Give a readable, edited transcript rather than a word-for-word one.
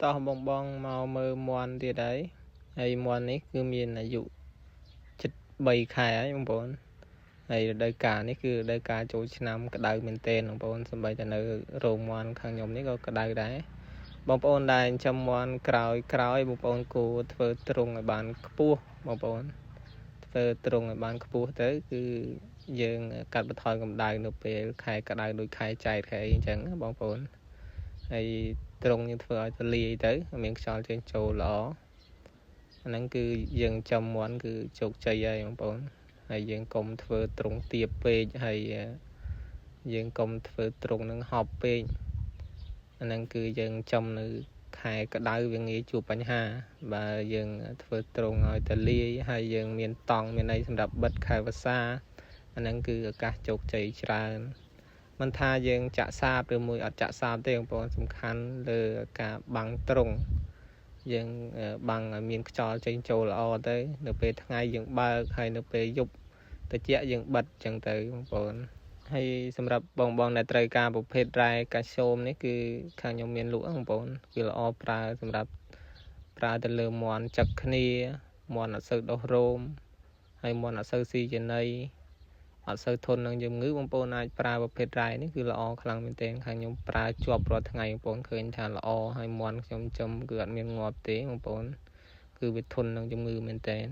តោះបងមកមើលមន់ទៀតហើយហើយមន់នេះគឺមានអាយុជិត3 ខែហើយបងប្អូនហើយរដូវកាលនេះគឺរដូវកាលចូលឆ្នាំក្តៅមែនទែនបងប្អូនសម្បីតែនៅរោងមន់ខាងខ្ញុំនេះក៏ក្តៅដែរបងប្អូនដែលចិញ្ចឹមមន់ក្រោយបងប្អូនគួរធ្វើទ្រុងឲ្យបានខ្ពស់បងប្អូនធ្វើទ្រុងឲ្យបានខ្ពស់ទៅគឺយើងកាត់បន្ថយកម្ដៅនៅពេលខែក្តៅដូចខែចែកខែអីចឹងណាបងប្អូនហើយទ្រុងយើងធ្វើឲ្យទលាយទៅមានខ្យល់ចេញចូលល្អអាហ្នឹងគឺយើងចំមន់គឺជោគជ័យហើយបងប្អូនហើយយើងកុំធ្វើទ្រុងទាបពេកហើយយើងកុំធ្វើទ្រុងនឹងហប់ពេកអាហ្នឹងគឺយើងចំនៅខែក្តៅវាងាយជួបបញ្ហាបើយើងធ្វើទ្រុងឲ្យទលាយហើយយើងមានតង់មានអីសម្រាប់បិទខែវស្សាអាហ្នឹងគឺឱកាសជោគជ័យច្រើនមិនថាយើងចាក់សាបឬមួយអត់ចាក់សាបទេបងប្អូនសំខាន់លើការបាំងទ្រុងយើងបាំងឲ្យមានខ្យល់ចេញចូលល្អទៅនៅពេលថ្ងៃយើងបើកហើយនៅពេលយប់ត្រជាក់យើងបិទចឹងទៅបងប្អូនហើយសម្រាប់បងដែលត្រូវការប្រភេទរ៉ែកាល់ស្យូមនេះគឺខាងខ្ញុំមានលក់បងប្អូនវាល្អប្រើសម្រាប់ប្រើទៅលើមន់ចឹកគ្នាមន់អត់សូវដុះរោមហើយមន់អត់សូវស៊ីចំណីអត់សូវធន់នឹងជំងឺបងប្អូនអាចប្រើប្រភេទរ៉ែនេះគឺល្អខ្លាំងមែនទែនខាងខ្ញុំប្រើជាប់រាល់ថ្ងៃបងប្អូនឃើញថាល្អហើយមន់ខ្ញុំចំគឺអត់មានងាប់ទេបងប្អូនគឺវាធន់នឹងជំងឺមែនទែន